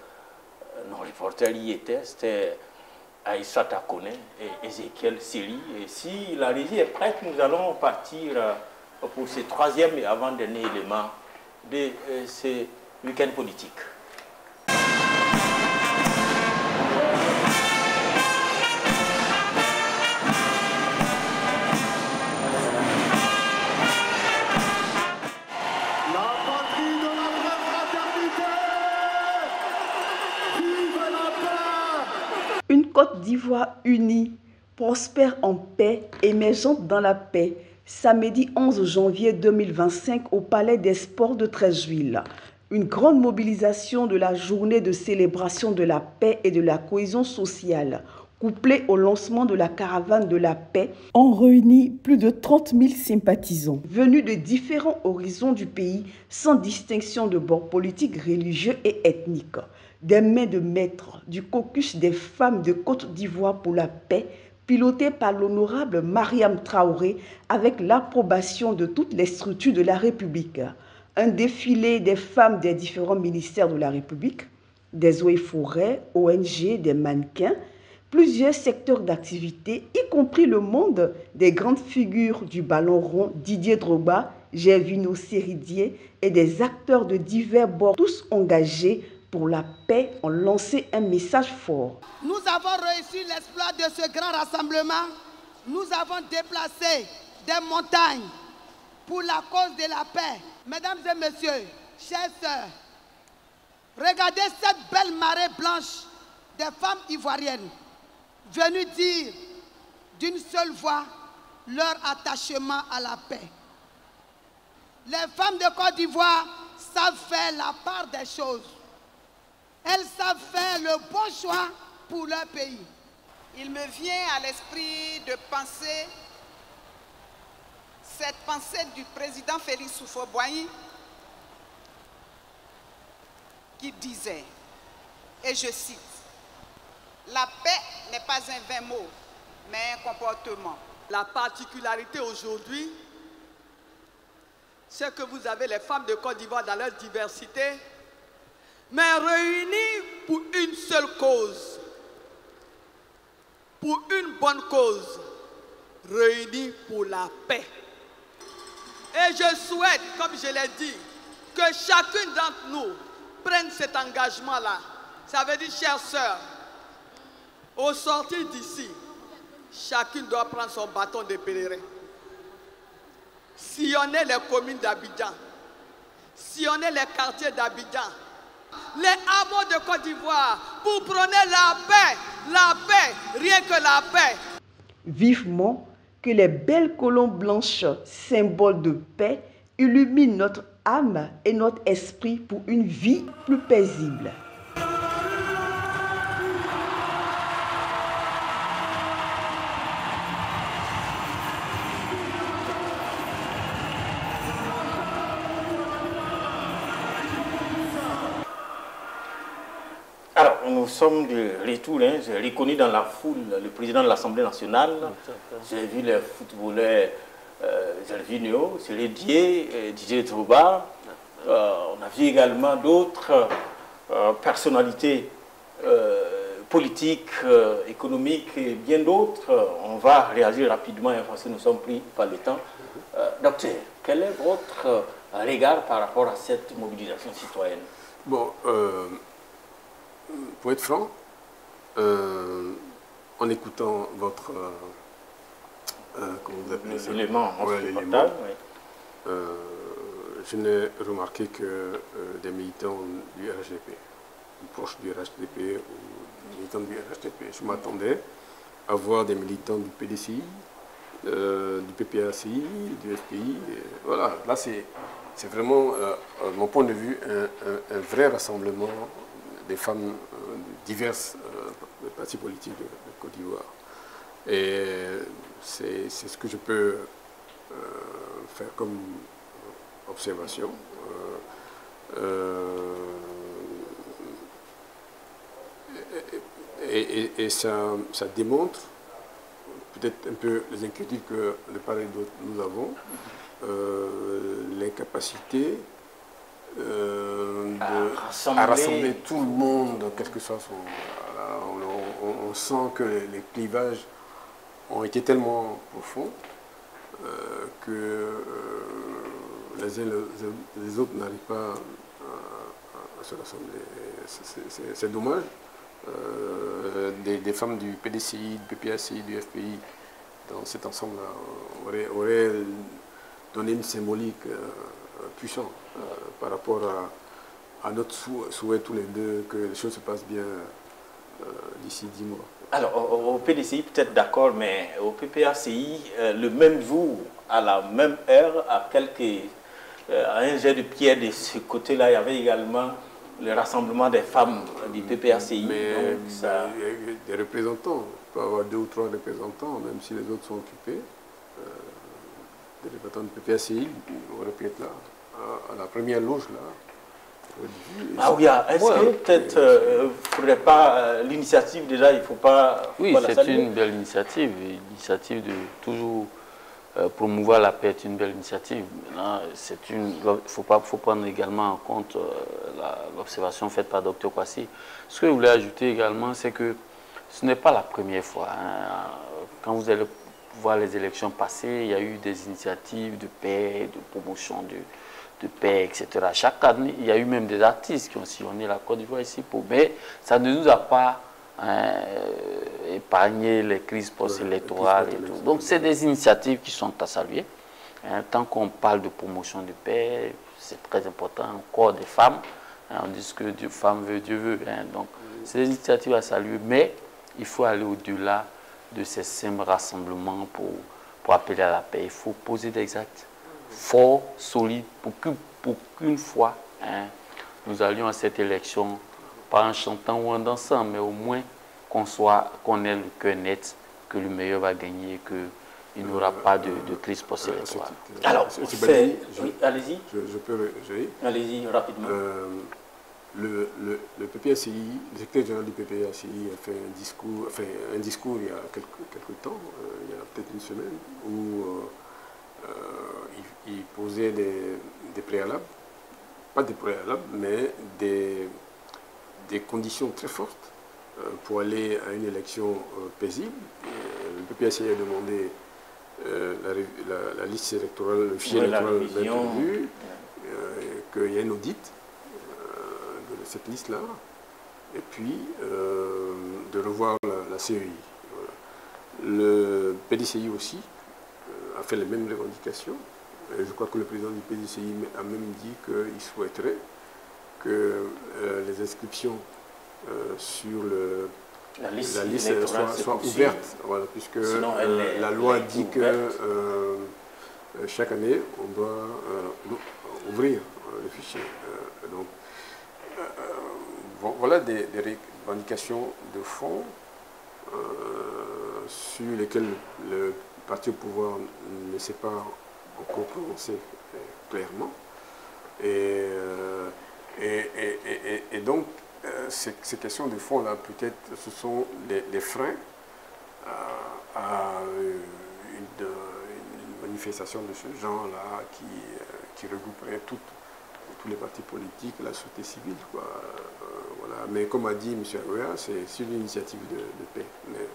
reporter y était, c'était Aïssa Takone et Ezekiel Seri. Et si la régie est prête, nous allons partir pour ce 3e et avant-dernier élément de ce week-end politique. Une Côte d'Ivoire unie, prospère en paix, émergente dans la paix. Samedi 11 janvier 2025 au Palais des Sports de Treichville. Une grande mobilisation de la journée de célébration de la paix et de la cohésion sociale, couplée au lancement de la caravane de la paix, ont réuni plus de 30 000 sympathisants. Venus de différents horizons du pays, sans distinction de bord politique, religieux et ethnique. Des mains de maître du caucus des femmes de Côte d'Ivoire pour la paix, piloté par l'honorable Mariam Traoré avec l'approbation de toutes les structures de la République. Un défilé des femmes des différents ministères de la République, des eaux et forêts, ONG, des mannequins, plusieurs secteurs d'activité, y compris le monde des grandes figures du ballon rond, Didier Drogba, Gervinho Seridier et des acteurs de divers bords, tous engagés pour la paix, ont lancé un message fort. Nous avons réussi l'exploit de ce grand rassemblement. Nous avons déplacé des montagnes pour la cause de la paix. Mesdames et messieurs, chères sœurs, regardez cette belle marée blanche des femmes ivoiriennes venues dire d'une seule voix leur attachement à la paix. Les femmes de Côte d'Ivoire savent faire la part des choses. Elles savent faire le bon choix pour leur pays. Il me vient à l'esprit de penser cette pensée du président Félix Houphouët-Boigny qui disait, et je cite, « La paix n'est pas un vain mot, mais un comportement. » La particularité aujourd'hui, c'est que vous avez les femmes de Côte d'Ivoire dans leur diversité, mais réunies pour une seule cause, pour une bonne cause, réunies pour la paix. Et je souhaite, comme je l'ai dit, que chacune d'entre nous prenne cet engagement-là. Ça veut dire, chères sœurs, au sortir d'ici, chacune doit prendre son bâton de pèlerin. Sillonner les communes d'Abidjan, sillonner les quartiers d'Abidjan, les hameaux de Côte d'Ivoire, pour prôner la paix, rien que la paix. Vivement que les belles colombes blanches, symboles de paix, illuminent notre âme et notre esprit pour une vie plus paisible. Alors, nous sommes de retour. J'ai reconnu dans la foule le président de l'Assemblée nationale. J'ai vu les footballeurs Gervinho, Sérédier, Didier Drogba. On a vu également d'autres personnalités politiques, économiques et bien d'autres. On va réagir rapidement parce que nous sommes pris par le temps. Docteur, quel est votre regard par rapport à cette mobilisation citoyenne? Bon, pour être franc, en écoutant votre comment vous appelez ça, l'élément, je n'ai remarqué que des militants du RHDP, proches du RHDP ou militants du RHDP. Je m'attendais à voir des militants du PDCI, du PPACI, du FPI. Voilà, là c'est vraiment, de mon point de vue, un vrai rassemblement des femmes diverses des partis politiques de Côte d'Ivoire. Et c'est ce que je peux faire comme observation. Et ça démontre peut-être un peu les inquiétudes que de part et d'autre nous avons, l'incapacité à rassembler tout le monde, quel que soit son... On sent que les clivages ont été tellement profonds que les uns les autres n'arrivent pas à se rassembler. C'est dommage. Des femmes du PDCI, du PPACI, du FPI, dans cet ensemble-là, auraient donné une symbolique puissante par rapport à notre souhait tous les deux que les choses se passent bien d'ici 10 mois. Alors, au PDCI, peut-être d'accord, mais au PPACI, le même jour, à la même heure, à un jet de pierre de ce côté-là, il y avait également le rassemblement des femmes du PPACI. Mais il y a des représentants, il peut y avoir 2 ou 3 représentants, même si les autres sont occupés. Des représentants du PPACI auraient pu être là, à la première loge là. Ah oui, est-ce que peut-être il ne faudrait pas l'initiative déjà, il ne faut pas... Oui, c'est une belle initiative. L'initiative de toujours promouvoir la paix est une belle initiative. Il faut prendre également en compte l'observation faite par Dr Kwasi. Ce que je voulais ajouter également, c'est que ce n'est pas la première fois. Quand vous allez voir les élections passées, il y a eu des initiatives de paix, de promotion de paix, etc. Chaque année, il y a eu même des artistes qui ont sillonné la Côte d'Ivoire ici, mais ça ne nous a pas épargné les crises post-électorales et tout. Donc, c'est des initiatives qui sont à saluer. Tant qu'on parle de promotion de paix, c'est très important. Encore des femmes, on dit que Dieu, femme veut, Dieu veut. Donc, c'est des initiatives à saluer, mais il faut aller au-delà de ces simples rassemblements pour appeler à la paix. Il faut poser des actes forts, solides, pour qu'une fois, nous allions à cette élection, pas en chantant ou en dansant, mais au moins qu'on ait le cœur net, que le meilleur va gagner, que il n'y aura pas de crise post-électorale. Alors, allez-y. Je peux réagir. Allez-y, rapidement. Le PPACI, le secrétaire général du PPACI a fait un discours il y a quelques temps, il y a peut-être une semaine, où il posait des préalables, pas des préalables, mais des conditions très fortes pour aller à une élection paisible. Le PPACI a demandé la liste électorale, le fichier électoral d'être vu, qu'il y ait une audit de cette liste-là, et puis de revoir la CEI. Voilà. Le PDCI aussi a fait les mêmes revendications. Et je crois que le président du PDCI a même dit qu'il souhaiterait que les inscriptions sur la liste soient ouvertes, voilà, puisque la loi dit que chaque année, on doit ouvrir le fichier. Donc, voilà des revendications de fond sur lesquelles le parti au pouvoir ne s'est pas encore prononcé clairement. Et donc, ces questions de fond-là, peut-être, ce sont des freins à une manifestation de ce genre-là qui regrouperait tous les partis politiques, la société civile, quoi. Voilà. Mais comme a dit M. Aouya, c'est une initiative de paix. Mais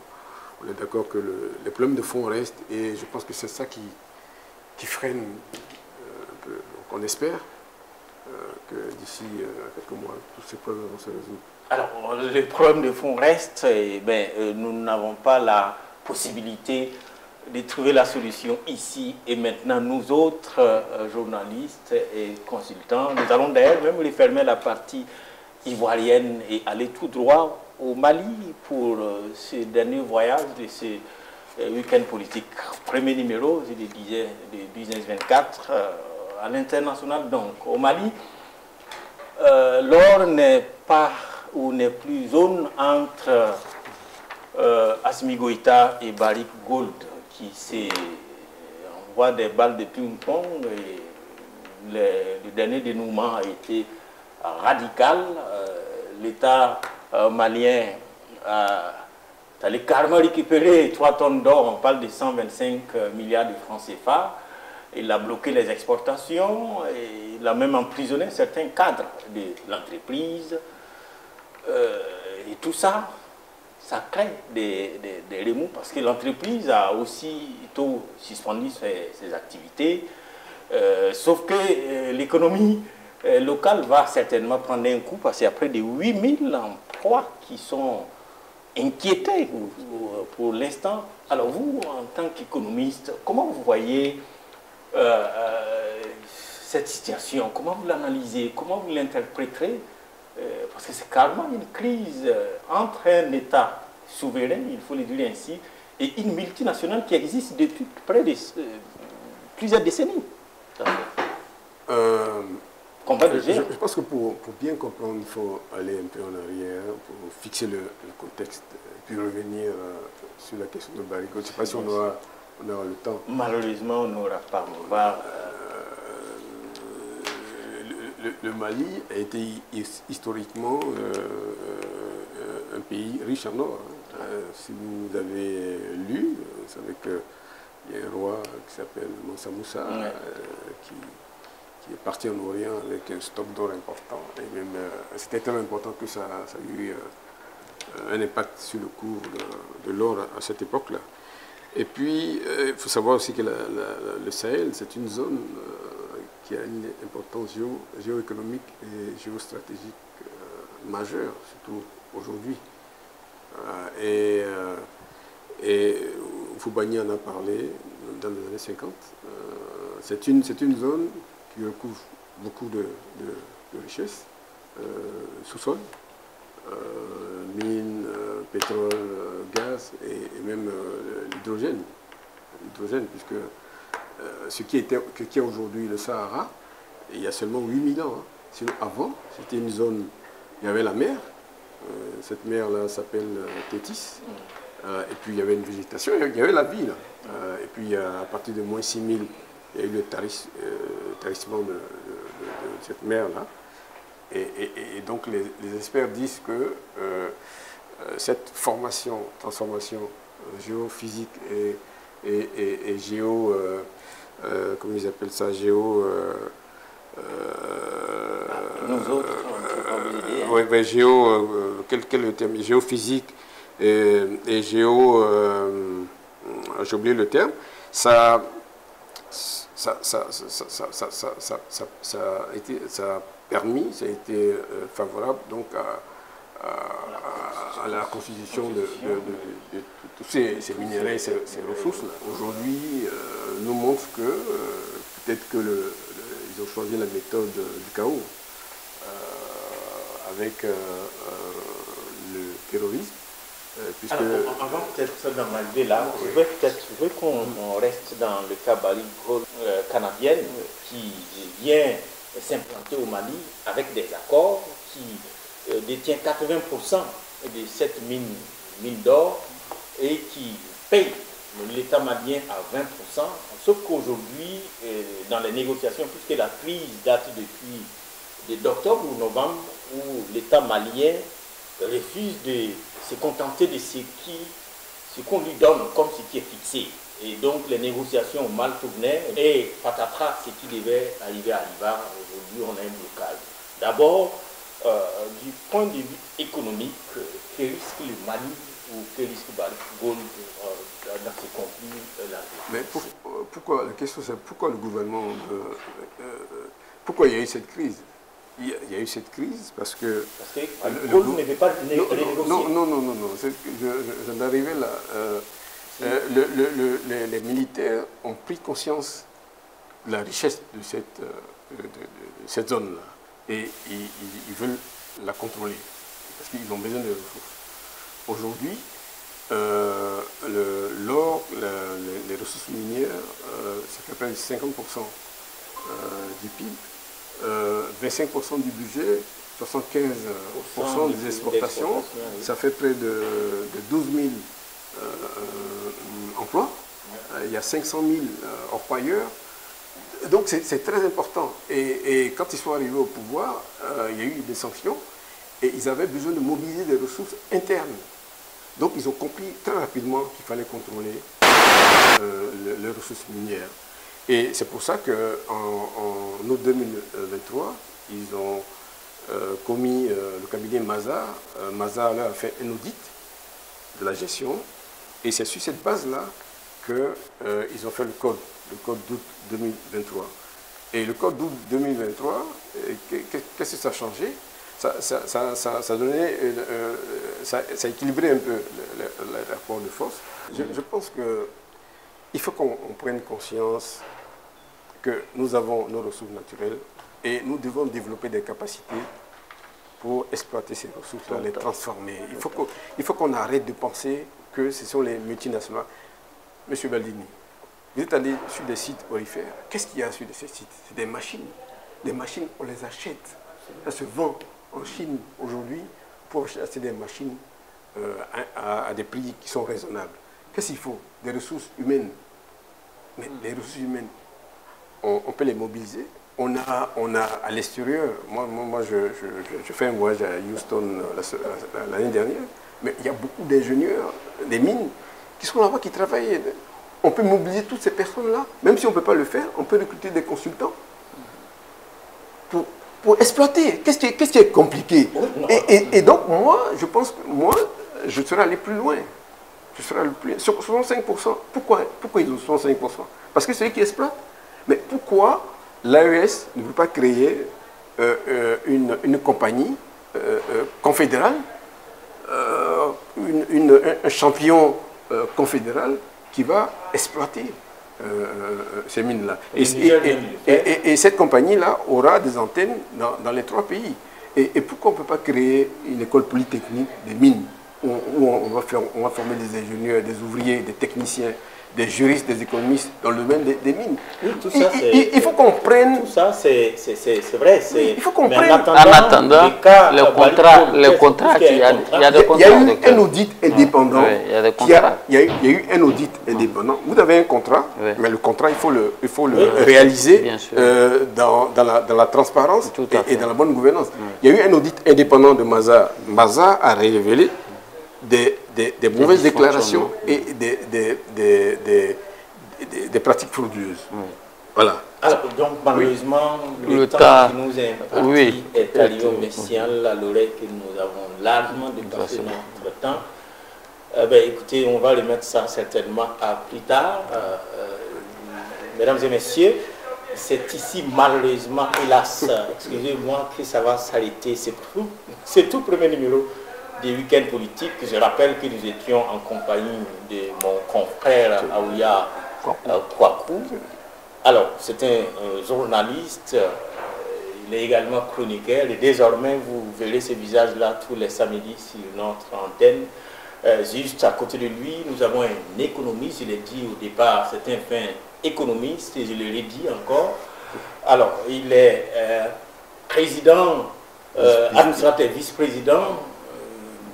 on est d'accord que les problèmes de fond restent, et je pense que c'est ça qui freine un peu. Donc on espère que d'ici quelques mois, tous ces problèmes vont se résoudre. Alors, les problèmes de fond restent, nous n'avons pas la possibilité de trouver la solution ici et maintenant. Nous autres journalistes et consultants, nous allons d'ailleurs même refermer la partie ivoirienne et aller tout droit au Mali pour ce dernier voyage de ce week-end politique. Premier numéro, je le disais, de Business 24 à l'international. Donc, au Mali, l'or n'est pas ou n'est plus zone entre Assimi Goïta et Barrick Gold, qui envoie des balles de ping-pong, et le dernier dénouement a été radical. L'État malien a allé carrément récupérer 3 tonnes d'or, on parle de 125 milliards de francs CFA. Il a bloqué les exportations, et il a même emprisonné certains cadres de l'entreprise. Et tout ça, ça crée des remous, parce que l'entreprise a aussi suspendu ses activités. Sauf que l'économie locale va certainement prendre un coup, parce qu'il y a près de 8000 emplois qui sont inquiétés pour l'instant. Alors vous, en tant qu'économiste, comment vous voyez cette situation? Comment vous l'analysez? Comment vous l'interpréterez? Parce que c'est carrément une crise entre un État souverain, il faut le dire ainsi, et une multinationale qui existe depuis près de plusieurs décennies. Je pense que pour bien comprendre, il faut aller un peu en arrière pour fixer le contexte, puis revenir sur la question de Barrick. Je ne sais pas si on aura le temps. Malheureusement, on n'aura pas. Le Mali a été historiquement un pays riche en or. Si vous avez lu, vous savez qu'il y a un roi qui s'appelle Mansa Moussa, qui est parti en Orient avec un stock d'or important. Et même, c'était tellement important que ça a eu un impact sur le cours de l'or à cette époque-là. Et puis, il faut savoir aussi que le Sahel, c'est une zone qui a une importance géoéconomique et géostratégique majeure, surtout aujourd'hui. Et Foubani en a parlé dans les années 50. C'est une zone qui recouvre beaucoup de richesses, sous-sol, mines, pétrole, gaz et même l'hydrogène. Puisque ce qui est aujourd'hui le Sahara, il y a seulement 8000 ans. Hein. Sinon, avant, c'était une zone, il y avait la mer. Cette mer-là s'appelle Tétis. Et puis il y avait une végétation, il y avait la vie là. Et puis à partir de moins 6000, il y a eu le tarissement de cette mer là. Et donc les experts disent que cette transformation géophysique et géo, comment ils appellent ça, géo... Nous autres, ouais, géo, quel est le terme, géophysique et géo, j'ai oublié le terme, ça a été favorable donc à la constitution de tous ces minéraux, ces ressources. Aujourd'hui, nous montre que peut-être que ils ont choisi la méthode du chaos avec le terrorisme. Alors, avant peut-être d'en arriver là, je veux qu'on reste dans le cas Barrick Gold canadienne qui vient s'implanter au Mali avec des accords qui détient 80% de cette mine d'or et qui paye l'État malien à 20%, sauf qu'aujourd'hui, dans les négociations, puisque la crise date d'octobre ou novembre, où l'État malien refuse de se contenter de ce qu'on lui donne comme ce qui est fixé. Et donc les négociations ont mal tourné et patatras, ce qui devait arriver arriva. Aujourd'hui, on a un blocage. D'abord, du point de vue économique, que risque le Mali ou que risque Barrick Gold dans ce conflit-là? Mais pourquoi, la question c'est pourquoi le gouvernement, pourquoi il y a eu cette crise? Il y a eu cette crise parce que... Parce que Gold ne veut pas renégocier. Non, j'en arrivais là. Les militaires ont pris conscience de la richesse de cette zone-là et ils veulent la contrôler parce qu'ils ont besoin de ressources. Aujourd'hui, l'or, les ressources minières, ça fait près de 50% du PIB, 25% du budget, 75% des exportations, ça fait près de 12 000 emplois, il y a 500 000 orpailleurs, donc c'est très important. Et quand ils sont arrivés au pouvoir, il y a eu des sanctions et ils avaient besoin de mobiliser des ressources internes. Donc ils ont compris très rapidement qu'il fallait contrôler les ressources minières. Et c'est pour ça qu'en août 2023, ils ont commis le cabinet Mazars. Mazars a fait un audit de la gestion. Et c'est sur cette base-là qu'ils ont fait le code d'août 2023. Et le code d'août 2023, qu'est-ce que ça a changé? Ça a équilibré un peu le rapport de force. Je pense qu'il faut qu'on prenne conscience que nous avons nos ressources naturelles et nous devons développer des capacités pour exploiter ces ressources-là, les transformer. Il faut qu'on arrête de penser que ce sont les multinationales. Monsieur Baldini, vous êtes allé sur des sites orifères. Qu'est-ce qu'il y a sur ces sites? C'est des machines. Des machines, on les achète. Ça se vend en Chine aujourd'hui pour acheter des machines à des prix qui sont raisonnables. Qu'est-ce qu'il faut? Des ressources humaines. Mais les ressources humaines, on peut les mobiliser. On a à l'extérieur, moi je fais un voyage à Houston l'année dernière, mais il y a beaucoup d'ingénieurs des mines qui sont là-bas, qui travaillent. On peut mobiliser toutes ces personnes-là, même si on ne peut pas le faire, on peut recruter des consultants pour exploiter. Qu'est-ce qui est compliqué? Et donc moi, je pense que je serais allé plus loin. Je serais allé plus loin. Sur 65%, pourquoi ils ont 65%? Parce que c'est eux qui exploitent. Mais pourquoi l'AES ne veut pas créer une compagnie confédérale, un champion confédéral qui va exploiter ces mines-là. Et cette compagnie-là aura des antennes dans les 3 pays. Et pourquoi on ne peut pas créer une école polytechnique des mines où on va former des ingénieurs, des ouvriers, des techniciens des juristes, des économistes dans le domaine des mines. Oui, tout ça, il faut qu'on prenne... Tout ça, c'est vrai. Oui, il faut qu'on prenne... En attendant, le contrat, il y a des contrats. Il y a eu un audit indépendant. Oui, il y a des contrats. Il y a eu un audit indépendant. Vous avez un contrat, mais le contrat, il faut le réaliser dans la transparence et dans la bonne gouvernance. Il y a eu un audit indépendant de Maza. Maza a révélé des mauvaises déclarations et des pratiques frauduleuses. Voilà. Alors, donc, malheureusement, le temps qui nous est imparti est arrivé au Messial, à l'oreille que nous avons largement dépassé notre temps. Écoutez, on va remettre ça certainement à plus tard. Mesdames et messieurs, c'est ici, malheureusement, hélas, excusez-moi, que ça va s'arrêter. C'est tout premier numéro des week-ends politiques. Je rappelle que nous étions en compagnie de mon confrère Aouya Kouakou. Alors, c'est un journaliste, il est également chroniqueur et désormais vous verrez ce visage-là tous les samedis sur notre antenne. Juste à côté de lui, nous avons un économiste, je l'ai dit au départ, c'est un fin économiste et je le redis encore. Alors, il est président, administrateur, vice-président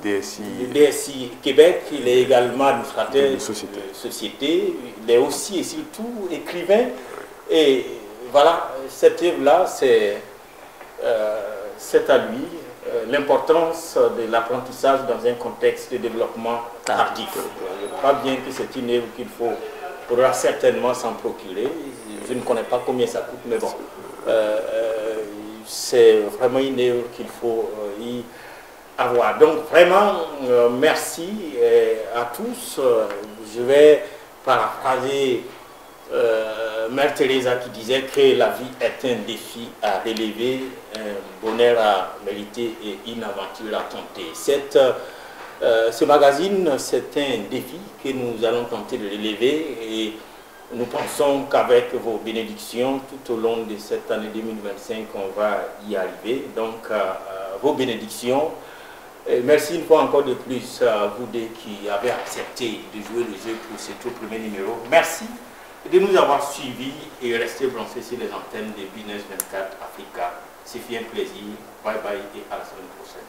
DSI Québec, il est également administrateur de société, il est aussi et surtout écrivain. Et voilà, cette œuvre-là, c'est à lui l'importance de l'apprentissage dans un contexte de développement tardif. Je crois bien que c'est une œuvre qu'il faudra certainement s'en procurer. Je ne connais pas combien ça coûte, mais bon, c'est vraiment une œuvre qu'il faut y avoir. Donc vraiment, merci à tous. Je vais paraphraser Mère Teresa qui disait que la vie est un défi à relever, un bonheur à mériter et une aventure à tenter. Ce magazine, c'est un défi que nous allons tenter de relever et nous pensons qu'avec vos bénédictions, tout au long de cette année 2025, on va y arriver. Donc, vos bénédictions. Et merci une fois encore de plus à vous deux qui avez accepté de jouer le jeu pour ce tout premier numéro. Merci de nous avoir suivis et rester branchés sur les antennes de Business 24 Africa. C'est fait un plaisir. Bye bye et à la semaine prochaine.